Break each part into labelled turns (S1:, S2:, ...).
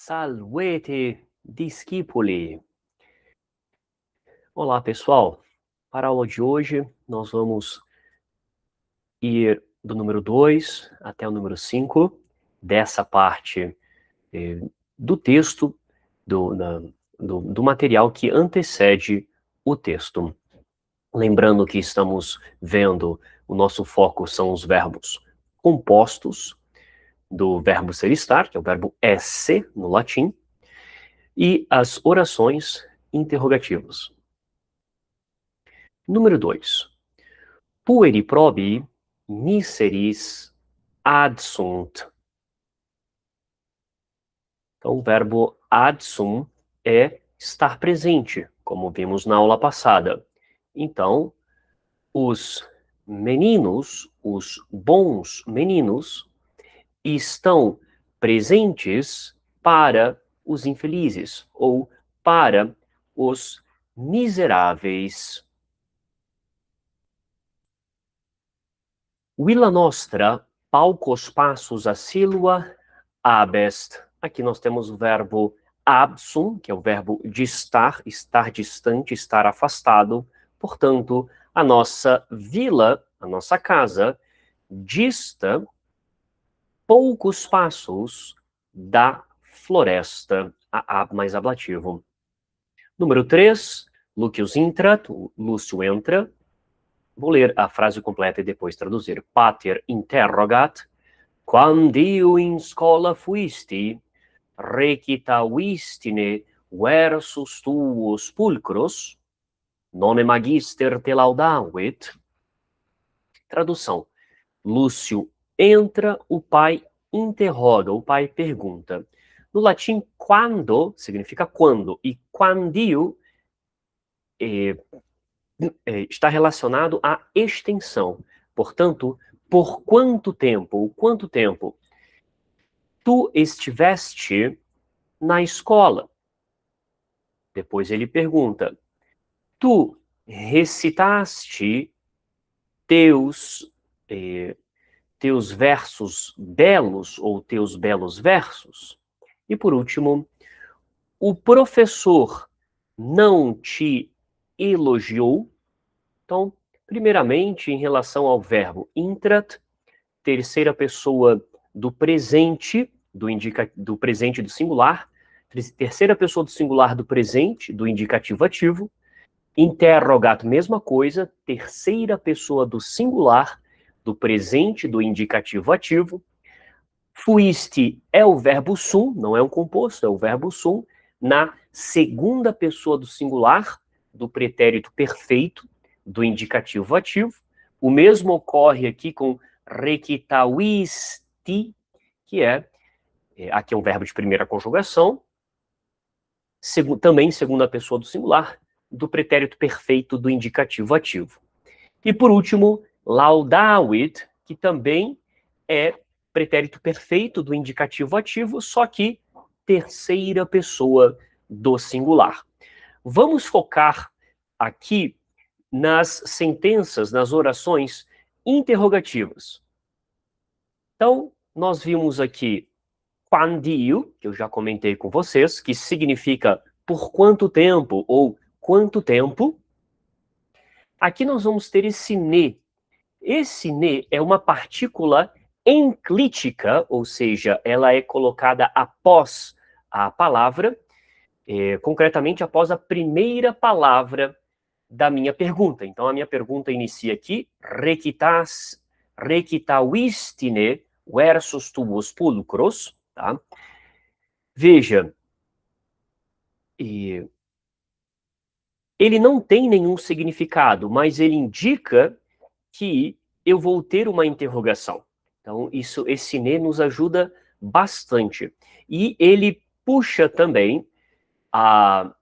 S1: Salvete discipuli. Olá, pessoal. Para a aula de hoje, nós vamos ir do número 2 até o número 5, dessa parte do texto, do material que antecede o texto. Lembrando que estamos vendo, o nosso foco são os verbos compostos, do verbo ser estar, que é o verbo esse no latim, e as orações interrogativas. Número 2. Pueri probi miseris adsunt. Então, o verbo adsum é estar presente, como vimos na aula passada. Então, os meninos, os bons meninos, estão presentes para os infelizes, ou para os miseráveis. Villa nostra, paucos passos asilua, abest. Aqui nós temos o verbo absum, que é o verbo de estar distante, estar afastado. Portanto, a nossa vila, a nossa casa, dista poucos passos da floresta, a ab mais ablativo. Número 3, Lucius intrat, Lúcio entra. Vou ler a frase completa e depois traduzir. Pater interrogat, quando in scola fuisti, recitavistine versus tuos pulcros, nonne magister te laudavit. Tradução. Lúcio entra, o pai interroga, o pai pergunta. No latim, quando significa quando, e quandio está relacionado à extensão. Portanto, por quanto tempo, tu estiveste na escola? Depois ele pergunta, tu recitaste teus versos belos ou teus belos versos? E por último, o professor não te elogiou? Então, primeiramente, em relação ao verbo intrat, terceira pessoa do presente, do presente do singular, terceira pessoa do singular do presente, do indicativo ativo, interrogat, mesma coisa, terceira pessoa do singular, do presente, do indicativo ativo. Fuiste é o verbo sum, não é um composto, é o verbo sum, na segunda pessoa do singular, do pretérito perfeito, do indicativo ativo. O mesmo ocorre aqui com recitavisti, que aqui é um verbo de primeira conjugação, também segunda pessoa do singular, do pretérito perfeito do indicativo ativo. E por último, laudavit, que também é pretérito perfeito do indicativo ativo, só que terceira pessoa do singular. Vamos focar aqui nas sentenças, nas orações interrogativas. Então, nós vimos aqui quandio, que eu já comentei com vocês, que significa por quanto tempo ou quanto tempo. Aqui nós vamos ter esse ne. Esse ne é uma partícula enclítica, ou seja, ela é colocada após a palavra, concretamente após a primeira palavra da minha pergunta. Então, a minha pergunta inicia aqui, recitavistine versus tuos pulcros, tá? Veja, ele não tem nenhum significado, mas ele indica que eu vou ter uma interrogação. Então, esse ne nos ajuda bastante. E ele puxa também, a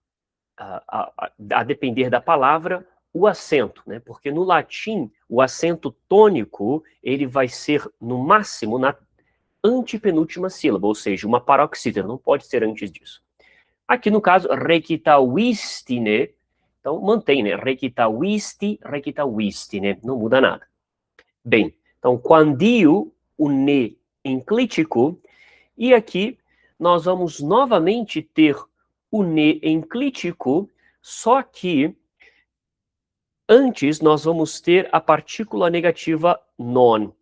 S1: depender da palavra, o acento, né? Porque no latim, o acento tônico, ele vai ser, no máximo, na antepenúltima sílaba, ou seja, uma paroxítona, não pode ser antes disso. Aqui, no caso, recitavistine, então mantém, né? Recitavistine, não muda nada. Bem, então, quandio, o ne enclítico, e aqui nós vamos novamente ter o ne enclítico, só que antes nós vamos ter a partícula negativa non.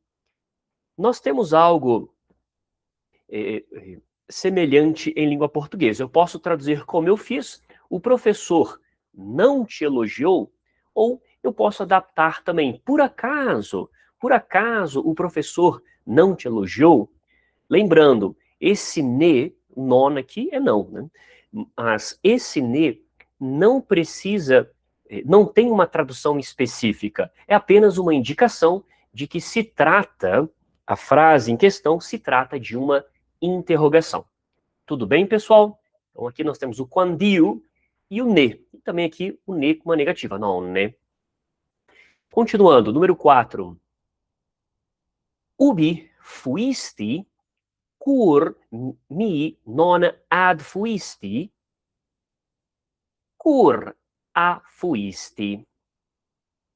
S1: Nós temos algo semelhante em língua portuguesa. Eu posso traduzir como eu fiz: o professor não te elogiou, ou eu posso adaptar também: por acaso o professor não te elogiou. Lembrando, esse ne, non aqui é não, né? Mas esse ne não precisa, não tem uma tradução específica, é apenas uma indicação de que se trata, a frase em questão se trata de uma interrogação. Tudo bem, pessoal? Então aqui nós temos o quandio e o ne. E também aqui o ne com uma negativa, não, né? Continuando, número 4. Ubi fuisti cur mi non adfuisti, cur afuisti.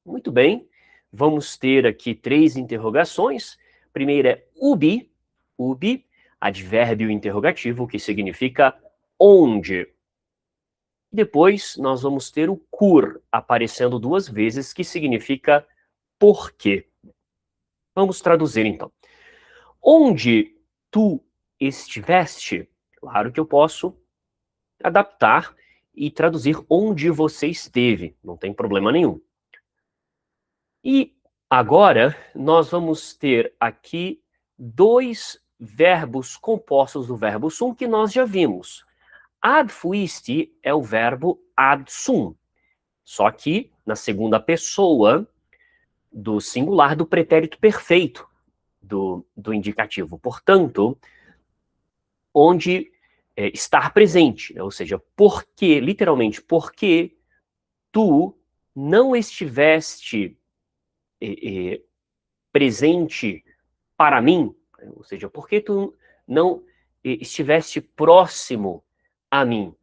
S1: Muito bem. Vamos ter aqui 3 interrogações. Primeira é ubi, advérbio interrogativo, que significa onde. Depois nós vamos ter o cur aparecendo 2 vezes, que significa por quê. Vamos traduzir então. Onde tu estiveste? Claro que eu posso adaptar e traduzir onde você esteve, não tem problema nenhum. E agora nós vamos ter aqui 2 verbos compostos do verbo sum que nós já vimos. Ad fuisti é o verbo ad sum, só que na segunda pessoa do singular do pretérito perfeito do indicativo. Portanto, onde estar presente, né? Ou seja, porque, literalmente, porque tu não estiveste presente para mim, ou seja, porque tu não estiveste próximo a mim.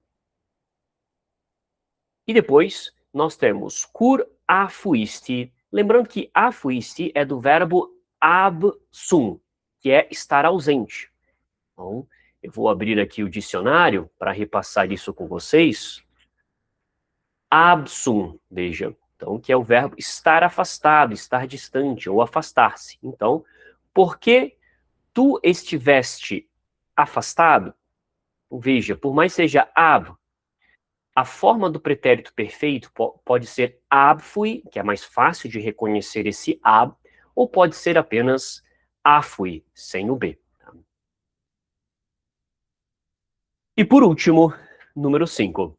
S1: E depois nós temos cur afuisti. Lembrando que afuisti é do verbo absum, que é estar ausente. Então, eu vou abrir aqui o dicionário para repassar isso com vocês. Absum, veja. Então, que é o verbo estar afastado, estar distante ou afastar-se. Então, porque tu estiveste afastado, veja, por mais seja ab, a forma do pretérito perfeito pode ser abfui, que é mais fácil de reconhecer esse ab, ou pode ser apenas afui, sem o B. E por último, número 5.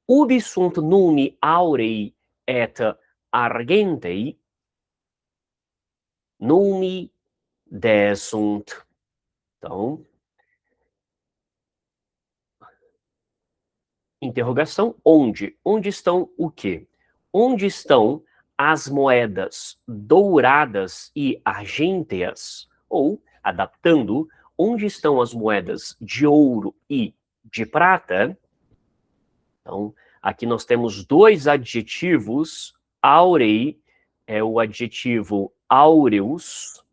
S1: Ubi sunt numi aurei et argentei, numi desunt. Então, interrogação, onde? Onde estão o quê? Onde estão as moedas douradas e argênteas? Ou, adaptando, onde estão as moedas de ouro e de prata? Então, aqui nós temos 2 adjetivos. Aurei é o adjetivo aureus,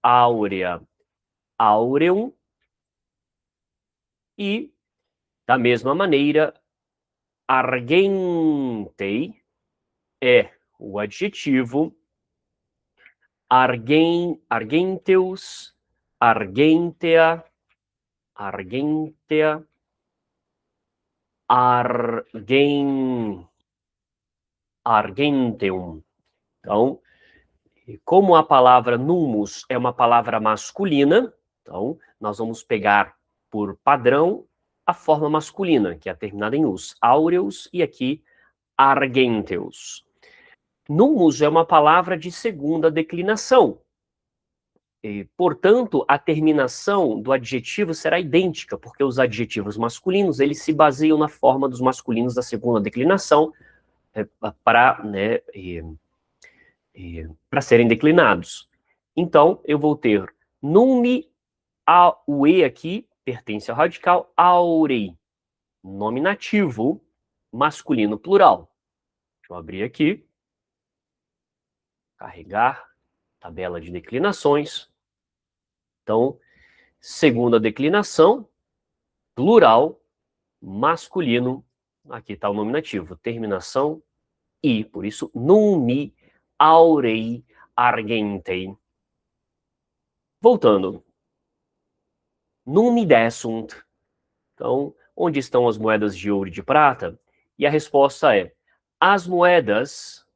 S1: áurea, aureum. E, da mesma maneira, argentei é o adjetivo argenteus, argentea, argenteum. Então, como a palavra numus é uma palavra masculina, então nós vamos pegar por padrão a forma masculina, que é terminada em us, aureus, e aqui argenteus. Numus é uma palavra de segunda declinação. E, portanto, a terminação do adjetivo será idêntica, porque os adjetivos masculinos eles se baseiam na forma dos masculinos da segunda declinação para serem declinados. Então, eu vou ter numi, o e aqui pertence ao radical aurei, nominativo, masculino plural. Deixa eu abrir aqui, carregar, tabela de declinações. Então, segunda declinação, plural, masculino, aqui está o nominativo, terminação I, por isso, numi aurei argentei. Voltando. Numi desunt. Então, onde estão as moedas de ouro e de prata? E a resposta é, as moedas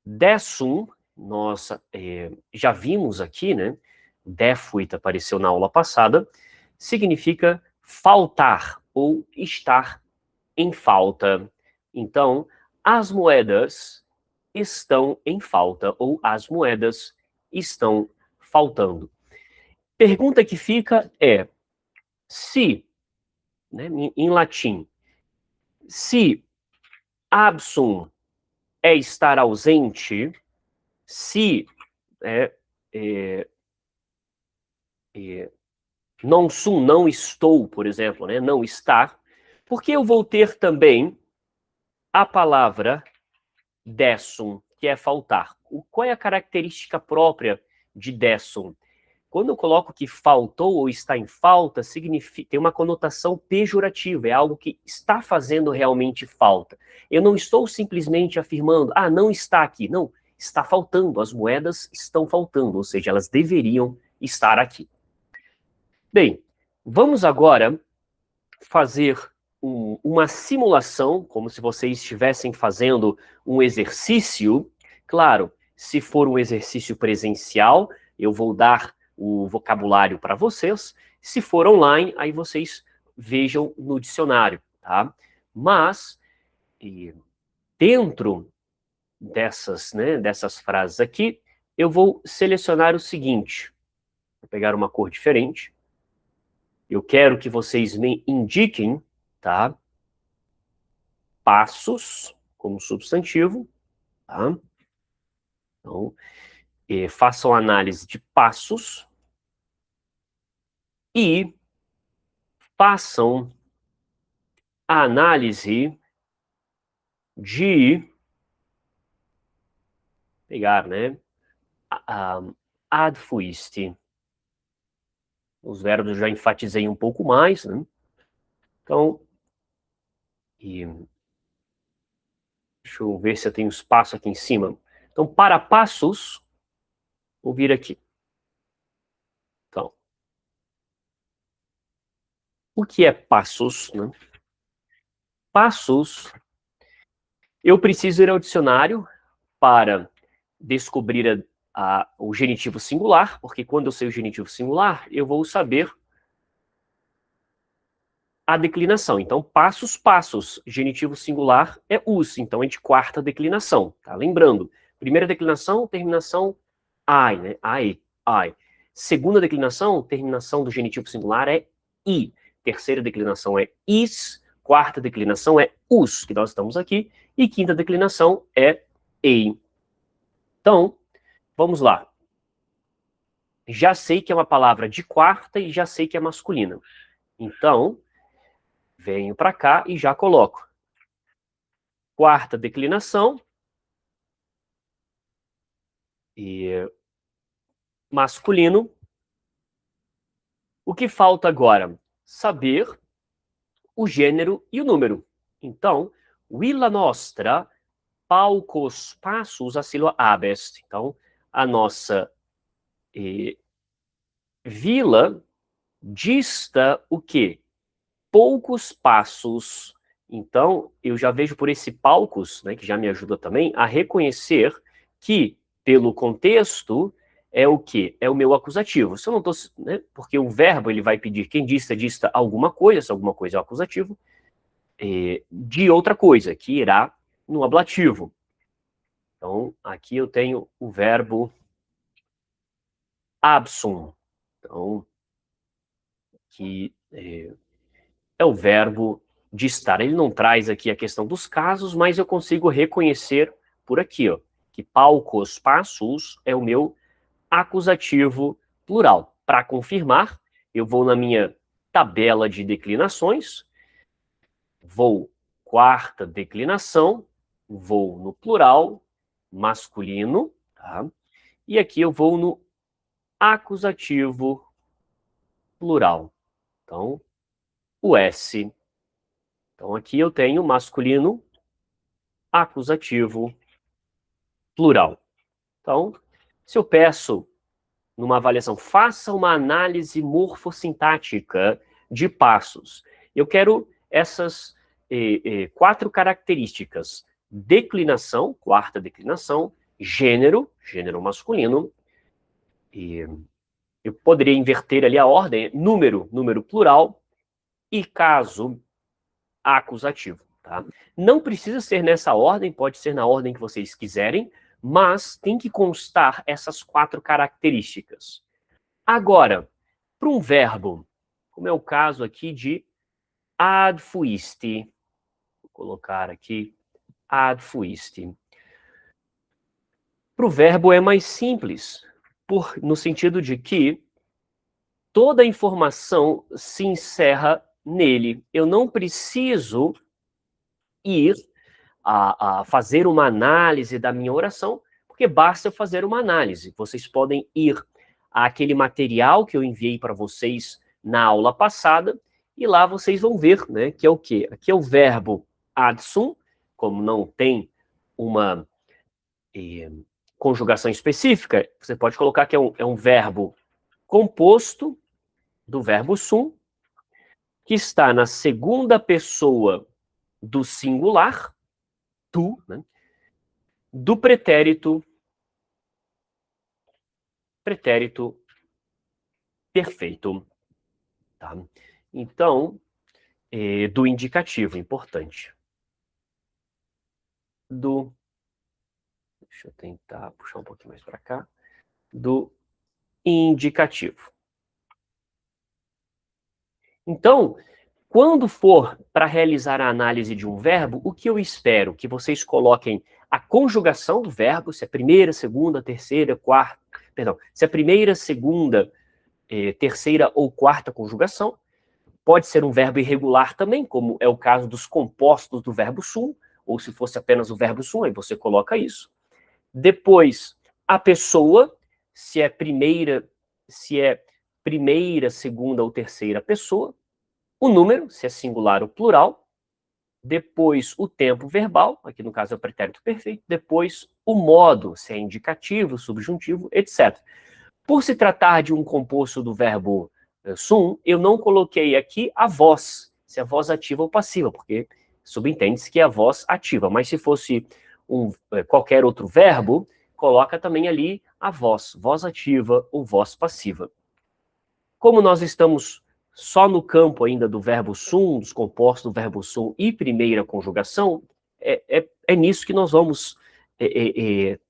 S1: desum, nossa, já vimos aqui, né? Defuit apareceu na aula passada, significa faltar ou estar em falta. Então, as moedas estão em falta ou as moedas estão faltando. Pergunta que fica é, se, né, em latim, se absum é estar ausente, se non sum, não estou, por exemplo, né, não estar, porque eu vou ter também a palavra desum, que é faltar. Qual é a característica própria de desum? Quando eu coloco que faltou ou está em falta, significa, tem uma conotação pejorativa, é algo que está fazendo realmente falta. Eu não estou simplesmente afirmando, não está aqui. Não, está faltando, as moedas estão faltando, ou seja, elas deveriam estar aqui. Bem, vamos agora fazer uma simulação, como se vocês estivessem fazendo um exercício. Claro, se for um exercício presencial, eu vou dar o vocabulário para vocês. Se for online, aí vocês vejam no dicionário, tá? Mas, dentro dessas frases aqui, eu vou selecionar o seguinte. Vou pegar uma cor diferente. Eu quero que vocês me indiquem, tá? Passos, como substantivo, tá? Então, façam análise de passos e façam a análise de pegar, né? Ad fuisti. Os verbos eu já enfatizei um pouco mais, né? Então, deixa eu ver se eu tenho espaço aqui em cima. Então, para passos, vou vir aqui. Então, o que é passos, né? Passos, eu preciso ir ao dicionário para descobrir o genitivo singular, porque quando eu sei o genitivo singular, eu vou saber a declinação. Então, passos, passos. Genitivo singular é us, então é de quarta declinação, tá? Lembrando, primeira declinação, terminação ai, né? Ai. Segunda declinação, terminação do genitivo singular é i. Terceira declinação é is. Quarta declinação é us, que nós estamos aqui. E quinta declinação é ei. Então, vamos lá. Já sei que é uma palavra de quarta e já sei que é masculina. Então, venho para cá e já coloco. Quarta declinação. E masculino. O que falta agora? Saber o gênero e o número. Então, villa nostra paucos passos asilo abest. Então, a nossa vila dista o quê? Poucos passos. Então, eu já vejo por esse palcos, né, que já me ajuda também, a reconhecer que, pelo contexto, é o quê? É o meu acusativo. Se eu não estou, né, porque o verbo ele vai pedir quem dista alguma coisa, se alguma coisa é o acusativo, de outra coisa, que irá no ablativo. Então, aqui eu tenho o verbo absum. Então, que é o verbo de estar. Ele não traz aqui a questão dos casos, mas eu consigo reconhecer por aqui, ó, que palcos passos é o meu acusativo plural. Para confirmar, eu vou na minha tabela de declinações, vou quarta declinação, vou no plural masculino, tá? E aqui eu vou no acusativo plural. Então, o S. Então, aqui eu tenho masculino, acusativo, plural. Então, se eu peço numa avaliação, faça uma análise morfossintática de passos. Eu quero essas 4 características. Declinação, quarta declinação, gênero masculino, e eu poderia inverter ali a ordem, número plural, e caso acusativo, tá? Não precisa ser nessa ordem, pode ser na ordem que vocês quiserem, mas tem que constar essas 4 características. Agora, para um verbo, como é o caso aqui de ad fuisti, vou colocar aqui ad fuisti. Para o verbo é mais simples, no sentido de que toda a informação se encerra nele. Eu não preciso ir a fazer uma análise da minha oração, porque basta eu fazer uma análise. Vocês podem ir àquele material que eu enviei para vocês na aula passada, e lá vocês vão ver, né, que é o quê? Aqui é o verbo adsum, como não tem uma conjugação específica, você pode colocar que é um verbo composto do verbo sum, que está na segunda pessoa do singular, tu, né, do pretérito perfeito. Tá? Então, do indicativo, importante. Deixa eu tentar puxar um pouquinho mais para cá. Do indicativo. Então, quando for para realizar a análise de um verbo, o que eu espero? Que vocês coloquem a conjugação do verbo, se é primeira, segunda, terceira, quarta, perdão, se é primeira, segunda, terceira ou quarta conjugação. Pode ser um verbo irregular também, como é o caso dos compostos do verbo sum, ou se fosse apenas o verbo sum, aí você coloca isso. Depois, a pessoa, se é primeira, segunda ou terceira pessoa. O número, se é singular ou plural. Depois, o tempo verbal, aqui no caso é o pretérito perfeito. Depois, o modo, se é indicativo, subjuntivo, etc. Por se tratar de um composto do verbo sum, eu não coloquei aqui a voz, se é voz ativa ou passiva, porque subentende-se que é a voz ativa. Mas se fosse qualquer outro verbo, coloca também ali a voz ativa ou voz passiva. Como nós estamos só no campo ainda do verbo sum, dos compostos do verbo sum e primeira conjugação, é nisso que nós vamos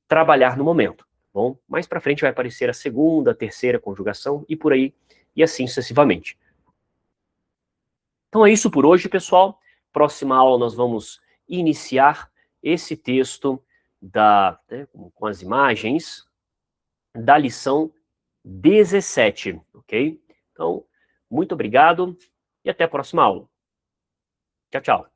S1: trabalhar no momento. Bom, mais para frente vai aparecer a segunda, a terceira conjugação e por aí, e assim sucessivamente. Então é isso por hoje, pessoal. Próxima aula nós vamos iniciar esse texto com as imagens da lição 17, ok? Então, muito obrigado e até a próxima aula. Tchau, tchau.